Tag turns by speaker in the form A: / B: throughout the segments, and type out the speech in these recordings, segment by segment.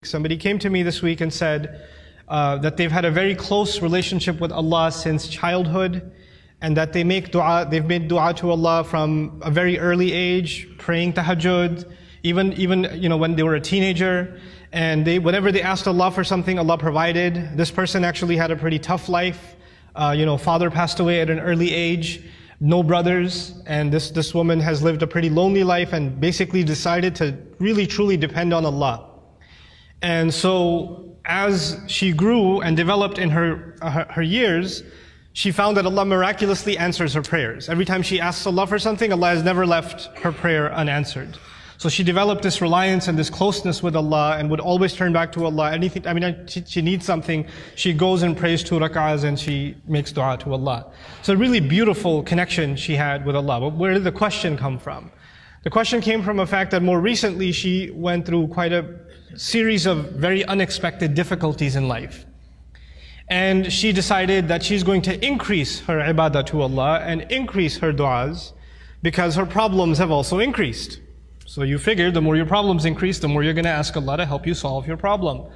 A: Somebody came to me this week and said that they've had a very close relationship with Allah since childhood, and that they've made dua to Allah from a very early age, praying tahajjud, even when they were a teenager, and whenever they asked Allah for something, Allah provided. This person actually had a pretty tough life. Father passed away at an early age, no brothers, and this woman has lived a pretty lonely life and basically decided to really truly depend on Allah. And so as she grew and developed in her years, she found that Allah miraculously answers her prayers. Every time she asks Allah for something, Allah has never left her prayer unanswered. So she developed this reliance and this closeness with Allah and would always turn back to Allah. She needs something, she goes and prays 2 rak'ahs and she makes dua to Allah. So a really beautiful connection she had with Allah. But where did the question come from? The question came from the fact that more recently she went through quite a series of very unexpected difficulties in life. And she decided that she's going to increase her ibadah to Allah and increase her du'as because her problems have also increased. So you figure the more your problems increase, the more you're going to ask Allah to help you solve your problem.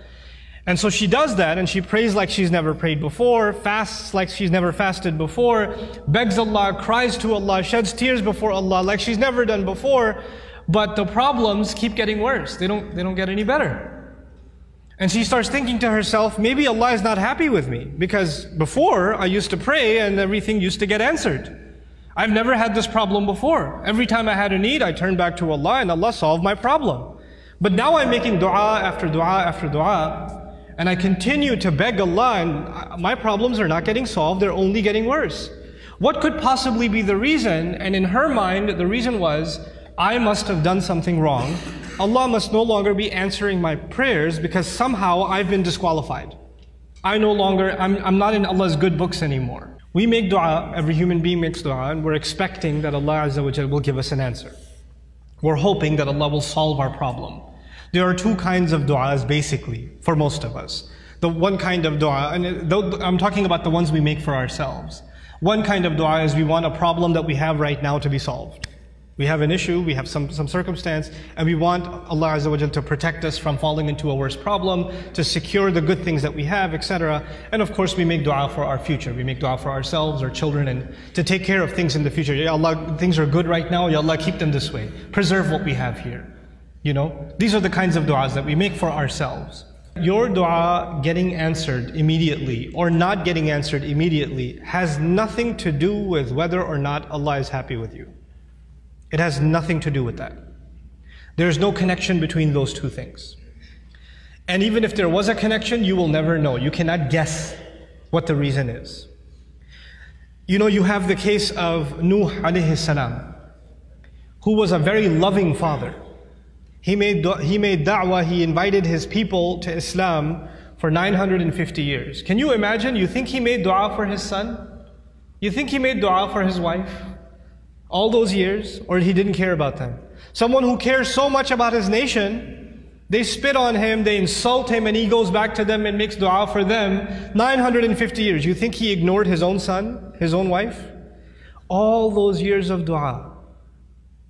A: And so she does that, and she prays like she's never prayed before, fasts like she's never fasted before, begs Allah, cries to Allah, sheds tears before Allah like she's never done before. But the problems keep getting worse. They don't get any better. And she starts thinking to herself, maybe Allah is not happy with me, because before I used to pray and everything used to get answered. I've never had this problem before. Every time I had a need, I turned back to Allah and Allah solved my problem. But now I'm making dua after dua after dua, and I continue to beg Allah, and my problems are not getting solved, they're only getting worse. What could possibly be the reason? And in her mind, the reason was, I must have done something wrong. Allah must no longer be answering my prayers because somehow I've been disqualified. I'm not in Allah's good books anymore. We make dua, every human being makes dua, and we're expecting that Allah Azza wa Jalla will give us an answer. We're hoping that Allah will solve our problem. There are 2 kinds of du'as basically, for most of us. The one kind of dua, and I'm talking about the ones we make for ourselves. One kind of dua is we want a problem that we have right now to be solved. We have an issue, we have some circumstance, and we want Allah Azza wa Jalla to protect us from falling into a worse problem, to secure the good things that we have, etc. And of course we make dua for our future. We make dua for ourselves, our children, and to take care of things in the future. Ya Allah, things are good right now, Ya Allah, keep them this way. Preserve what we have here. These are the kinds of duas that we make for ourselves. Your dua getting answered immediately or not getting answered immediately has nothing to do with whether or not Allah is happy with you. It has nothing to do with that. There's no connection between those 2 things. And even if there was a connection, you will never know. You cannot guess what the reason is. You have the case of Nuh alayhi salam, who was a very loving father. He made da'wah, he invited his people to Islam for 950 years. Can you imagine? You think he made dua for his son? You think he made dua for his wife? All those years, or he didn't care about them? Someone who cares so much about his nation, they spit on him, they insult him, and he goes back to them and makes dua for them 950 years. You think he ignored his own son, his own wife? All those years of dua,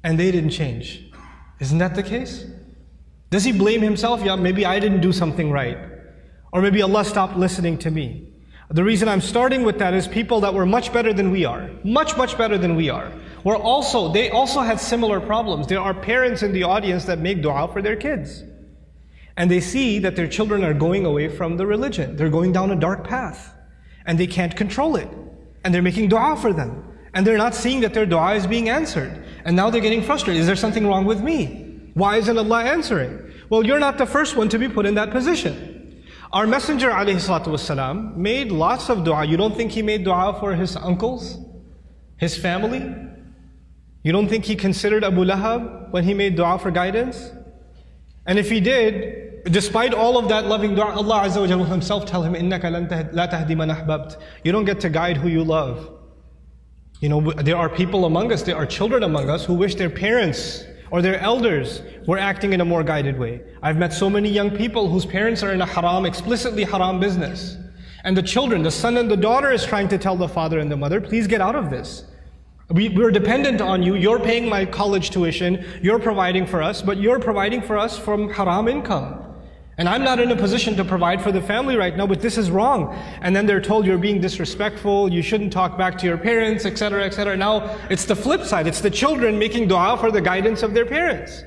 A: and they didn't change. Isn't that the case? Does he blame himself? Yeah, maybe I didn't do something right. Or maybe Allah stopped listening to me. The reason I'm starting with that is people that were much better than we are, much better than we are, they also had similar problems. There are parents in the audience that make dua for their kids. And they see that their children are going away from the religion. They're going down a dark path. And they can't control it. And they're making dua for them. And they're not seeing that their dua is being answered. And now they're getting frustrated. Is there something wrong with me? Why isn't Allah answering? Well, you're not the first one to be put in that position. Our Messenger ﷺ made lots of dua. You don't think he made dua for his uncles? His family? You don't think he considered Abu Lahab when he made dua for guidance? And if he did, despite all of that loving dua, Allah Azza wa Jalla will himself tell him, إِنَّكَ لَا تَهْدِي مَنْ أَحْبَبْتَ. You don't get to guide who you love. There are people among us, there are children among us who wish their parents or their elders were acting in a more guided way. I've met so many young people whose parents are in a haram, explicitly haram business. And the children, the son and the daughter is trying to tell the father and the mother, please get out of this. We're dependent on you, you're paying my college tuition, you're providing for us, but you're providing for us from haram income. And I'm not in a position to provide for the family right now, but this is wrong. And then they're told you're being disrespectful, you shouldn't talk back to your parents, etc., etc. Now, it's the flip side. It's the children making dua for the guidance of their parents.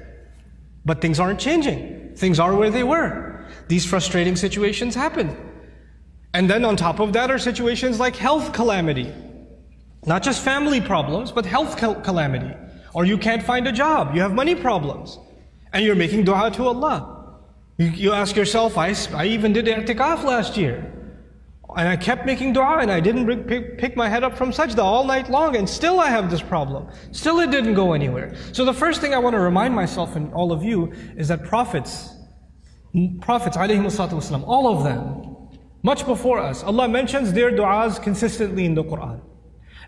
A: But things aren't changing. Things are where they were. These frustrating situations happen. And then on top of that are situations like health calamity. Not just family problems, but health calamity. Or you can't find a job, you have money problems. And you're making dua to Allah. You ask yourself, I even did i'tikaf last year. And I kept making dua and I didn't pick my head up from sajda all night long, and still I have this problem. Still it didn't go anywhere. So the first thing I want to remind myself and all of you is that prophets ﷺ, all of them, much before us, Allah mentions their du'as consistently in the Quran.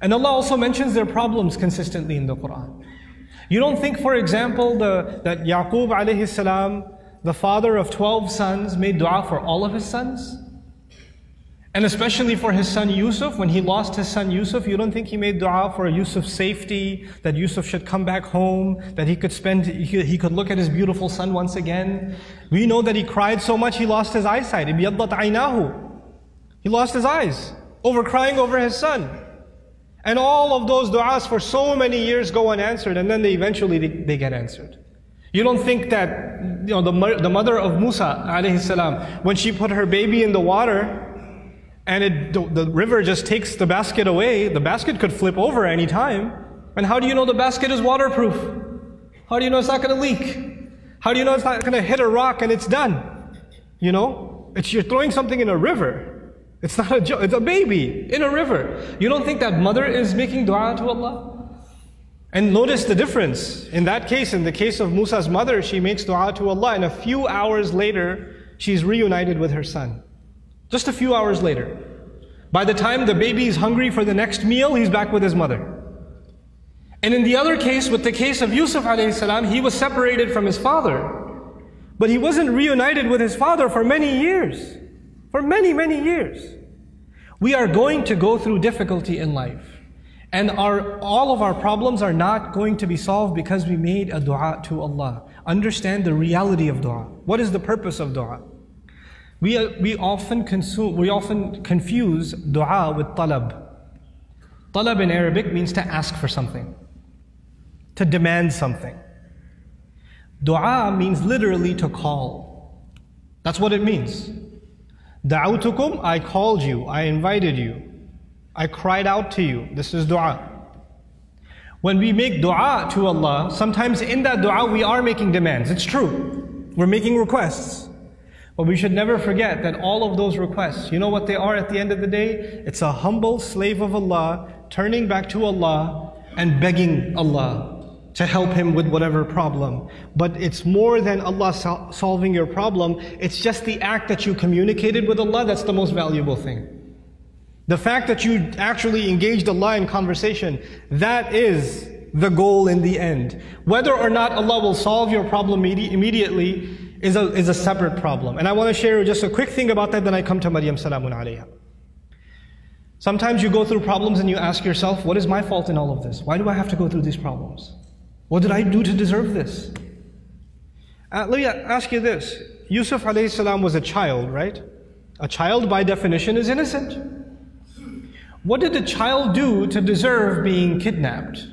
A: And Allah also mentions their problems consistently in the Quran. You don't think, for example, that Yaqub alayhi salam, the father of 12 sons, made dua for all of his sons? And especially for his son Yusuf, when he lost his son Yusuf, you don't think he made dua for Yusuf's safety, that Yusuf should come back home, that he could look at his beautiful son once again? We know that he cried so much he lost his eyesight. Ibiyaddat aynahu. He lost his eyes over crying over his son. And all of those du'as for so many years go unanswered, and then they eventually get answered. You don't think that the mother of Musa alayhi salam, when she put her baby in the water and the river just takes the basket away, the basket could flip over any time. And how do you know the basket is waterproof? How do you know it's not going to leak? How do you know it's not going to hit a rock and it's done? You're throwing something in a river. It's not a joke, it's a baby in a river. You don't think that mother is making dua to Allah? And notice the difference. In that case, in the case of Musa's mother, she makes dua to Allah, and a few hours later, she's reunited with her son. Just a few hours later. By the time the baby is hungry for the next meal, he's back with his mother. And in the other case, with the case of Yusuf alayhi salam, he was separated from his father. But he wasn't reunited with his father for many years. For many, many years. We are going to go through difficulty in life. And all of our problems are not going to be solved because we made a dua to Allah. Understand the reality of dua. What is the purpose of dua? We often confuse dua with talab. Talab in Arabic means to ask for something, to demand something. Dua means literally to call. That's what it means. Da'awtukum, I called you, I invited you. I cried out to you. This is dua. When we make dua to Allah, sometimes in that dua we are making demands. It's true. We're making requests. But we should never forget that all of those requests, you know what they are at the end of the day? It's a humble slave of Allah turning back to Allah and begging Allah to help him with whatever problem. But it's more than Allah solving your problem. It's just the act that you communicated with Allah that's the most valuable thing. The fact that you actually engaged Allah in conversation, that is the goal in the end. Whether or not Allah will solve your problem immediately is a separate problem. And I want to share just a quick thing about that, then I come to Maryam salamun alayha. Sometimes you go through problems and you ask yourself, what is my fault in all of this? Why do I have to go through these problems? What did I do to deserve this? Let me ask you this. Yusuf alayhi salam was a child, right? A child by definition is innocent. What did a child do to deserve being kidnapped?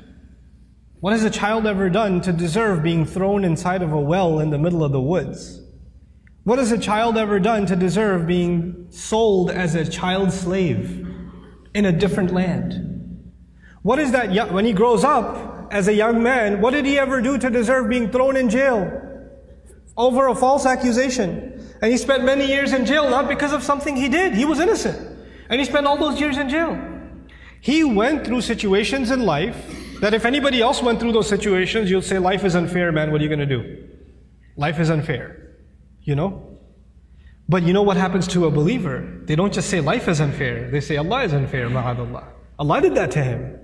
A: What has a child ever done to deserve being thrown inside of a well in the middle of the woods? What has a child ever done to deserve being sold as a child slave in a different land? What is that, when he grows up as a young man, what did he ever do to deserve being thrown in jail over a false accusation? And he spent many years in jail, not because of something he did. He was innocent. And he spent all those years in jail. He went through situations in life that if anybody else went through those situations, you'll say, life is unfair, man, what are you going to do? Life is unfair, But you know what happens to a believer? They don't just say life is unfair. They say Allah is unfair, ma'adallah. Allah did that to him.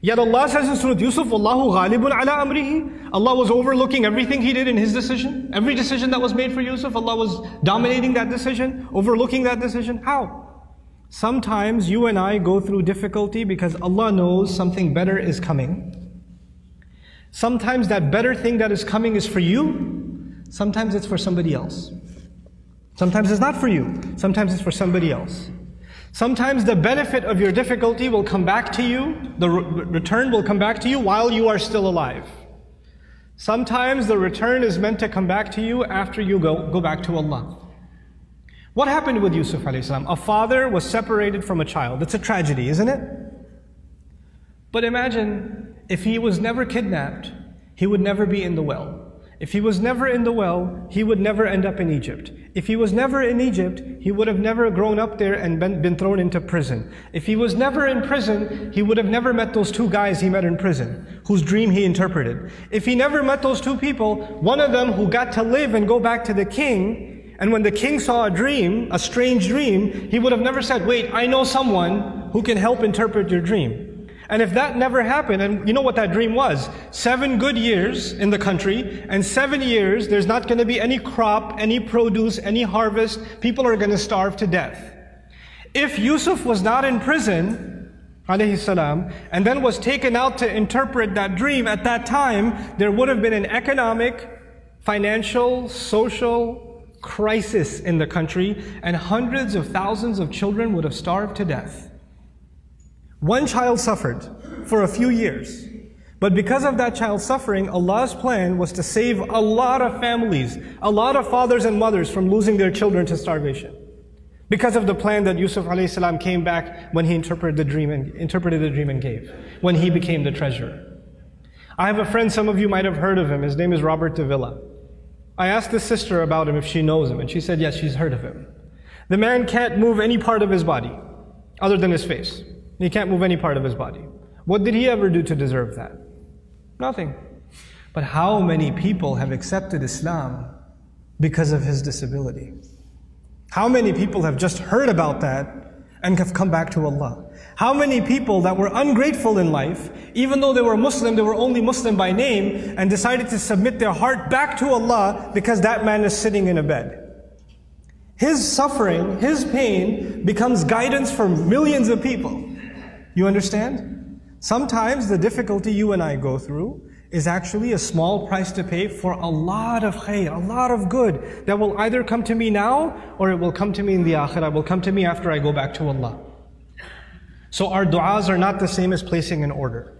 A: Yet Allah says in Surah Yusuf, Wallahu ghalibun ala amrihi. Allah was overlooking everything he did in his decision. Every decision that was made for Yusuf, Allah was dominating that decision, overlooking that decision. How? Sometimes you and I go through difficulty because Allah knows something better is coming. Sometimes that better thing that is coming is for you. Sometimes it's for somebody else. Sometimes it's not for you. Sometimes it's for somebody else. Sometimes the benefit of your difficulty will come back to you, the return will come back to you while you are still alive. Sometimes the return is meant to come back to you after you go back to Allah. What happened with Yusuf alayhi salam? A father was separated from a child. It's a tragedy, isn't it? But imagine if he was never kidnapped, he would never be in the well. If he was never in the well, he would never end up in Egypt. If he was never in Egypt, he would have never grown up there and been thrown into prison. If he was never in prison, he would have never met those two guys he met in prison, whose dream he interpreted. If he never met those two people, one of them who got to live and go back to the king, and when the king saw a dream, a strange dream, he would have never said, wait, I know someone who can help interpret your dream. And if that never happened, and you know what that dream was? 7 good years in the country, and 7 years there's not going to be any crop, any produce, any harvest. People are going to starve to death. If Yusuf was not in prison, alayhi salam, and then was taken out to interpret that dream at that time, there would have been an economic, financial, social crisis in the country, and hundreds of thousands of children would have starved to death. One child suffered for a few years. But because of that child suffering, Allah's plan was to save a lot of families, a lot of fathers and mothers from losing their children to starvation. Because of the plan that Yusuf alayhi salam came back when he interpreted the dream and gave, when he became the treasurer. I have a friend, some of you might have heard of him. His name is Robert de Villa. I asked his sister about him if she knows him, and she said yes, she's heard of him. The man can't move any part of his body other than his face. He can't move any part of his body. What did he ever do to deserve that? Nothing. But how many people have accepted Islam because of his disability? How many people have just heard about that and have come back to Allah? How many people that were ungrateful in life, even though they were Muslim, they were only Muslim by name, and decided to submit their heart back to Allah because that man is sitting in a bed. His suffering, his pain becomes guidance for millions of people. You understand? Sometimes the difficulty you and I go through is actually a small price to pay for a lot of khair, a lot of good that will either come to me now or it will come to me in the akhirah, will come to me after I go back to Allah. So our du'as are not the same as placing an order.